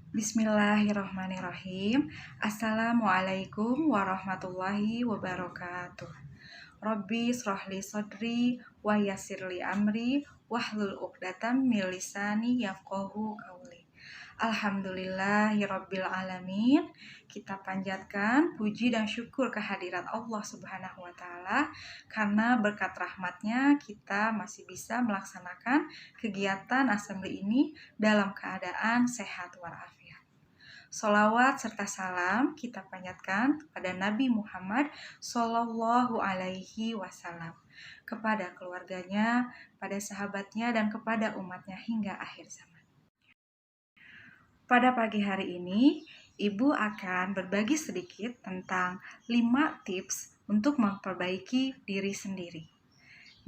Bismillahirrahmanirrahim. Assalamualaikum warahmatullahi wabarakatuh. Rabbi shrahli sadri wa yassirli amri wahlul 'uqdatam min lisani yafqahu qawli. Alhamdulillahirabbil alamin. Kita panjatkan puji dan syukur kehadirat Allah Subhanahu wa taala karena berkat rahmatnya kita masih bisa melaksanakan kegiatan assembly ini dalam keadaan sehat walafiat. Sholawat serta salam kita panjatkan kepada Nabi Muhammad Sallallahu Alaihi Wasallam, kepada keluarganya, pada sahabatnya, dan kepada umatnya hingga akhir zaman. Pada pagi hari ini, Ibu akan berbagi sedikit tentang 5 tips untuk memperbaiki diri sendiri.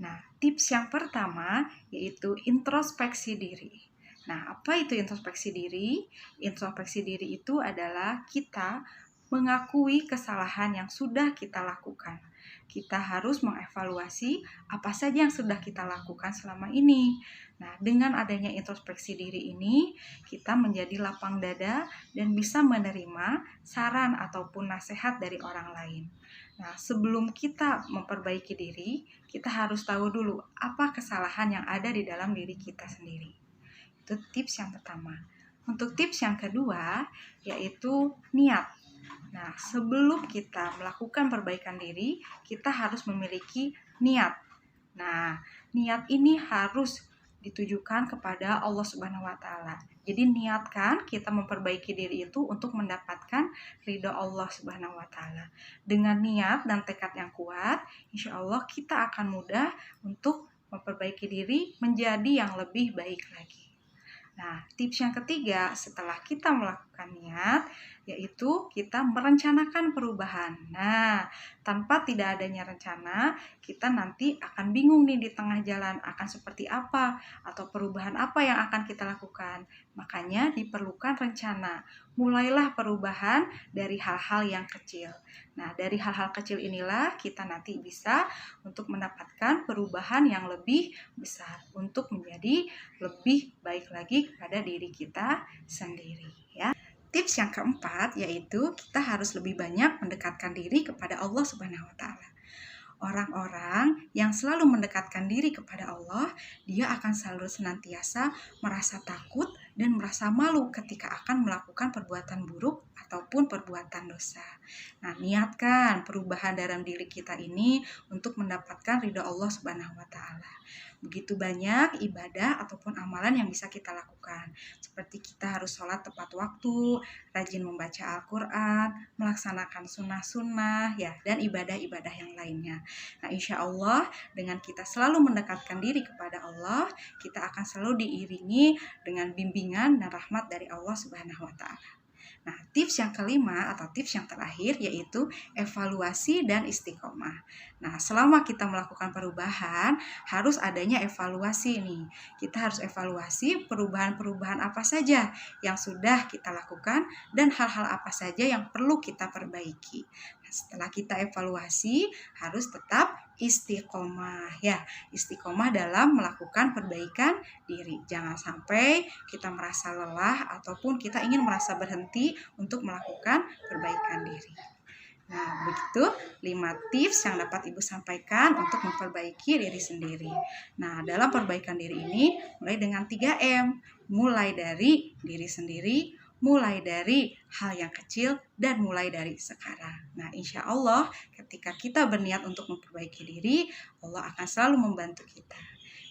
Nah, tips yang pertama yaitu introspeksi diri. Nah, apa itu introspeksi diri? Introspeksi diri itu adalah kita mengakui kesalahan yang sudah kita lakukan. Kita harus mengevaluasi apa saja yang sudah kita lakukan selama ini. Nah, dengan adanya introspeksi diri ini, kita menjadi lapang dada dan bisa menerima saran ataupun nasihat dari orang lain. Nah, sebelum kita memperbaiki diri, kita harus tahu dulu apa kesalahan yang ada di dalam diri kita sendiri. Itu tips yang pertama. Untuk tips yang kedua, yaitu niat. Nah, sebelum kita melakukan perbaikan diri, kita harus memiliki niat. Nah, niat ini harus ditujukan kepada Allah Subhanahu wa taala. Jadi niatkan kita memperbaiki diri itu untuk mendapatkan ridho Allah Subhanahu wa taala. Dengan niat dan tekad yang kuat, insya Allah kita akan mudah untuk memperbaiki diri menjadi yang lebih baik lagi. Nah, tips yang ketiga setelah kita melakukan niat, yaitu kita merencanakan perubahan. Nah, tanpa tidak adanya rencana, kita nanti akan bingung nih di tengah jalan akan seperti apa atau perubahan apa yang akan kita lakukan. Makanya diperlukan rencana. Mulailah perubahan dari hal-hal yang kecil. Nah, dari hal-hal kecil inilah kita nanti bisa untuk mendapatkan perubahan yang lebih besar untuk menjadi lebih baik lagi kepada diri kita sendiri, ya. Tips yang keempat yaitu kita harus lebih banyak mendekatkan diri kepada Allah Subhanahu wa taala. Orang-orang yang selalu mendekatkan diri kepada Allah, dia akan selalu senantiasa merasa takut dan merasa malu ketika akan melakukan perbuatan buruk ataupun perbuatan dosa. Nah, niatkan perubahan dalam diri kita ini untuk mendapatkan ridha Allah Subhanahu wa taala. Begitu banyak ibadah ataupun amalan yang bisa kita lakukan. Seperti kita harus sholat tepat waktu, rajin membaca Al-Quran, melaksanakan sunnah-sunnah, ya, dan ibadah-ibadah yang lainnya. Nah, insya Allah dengan kita selalu mendekatkan diri kepada Allah, kita akan selalu diiringi dengan bimbingan dan rahmat dari Allah Subhanahu wa taala. Nah, tips yang kelima atau tips yang terakhir yaitu evaluasi dan istiqomah. Nah, selama kita melakukan perubahan, harus adanya evaluasi nih. Kita harus evaluasi perubahan-perubahan apa saja yang sudah kita lakukan dan hal-hal apa saja yang perlu kita perbaiki. Nah, setelah kita evaluasi, harus tetap istiqomah, ya. Istiqomah dalam melakukan perbaikan diri. Jangan sampai kita merasa lelah ataupun kita ingin merasa berhenti untuk melakukan perbaikan diri. Nah, begitu 5 tips yang dapat Ibu sampaikan untuk memperbaiki diri sendiri. Nah, dalam perbaikan diri ini mulai dengan 3M. Mulai dari diri sendiri, mulai dari hal yang kecil, dan mulai dari sekarang. Nah, insya Allah ketika kita berniat untuk memperbaiki diri, Allah akan selalu membantu kita.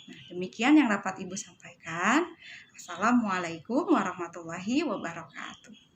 Nah, demikian yang dapat Ibu sampaikan. Assalamualaikum warahmatullahi wabarakatuh.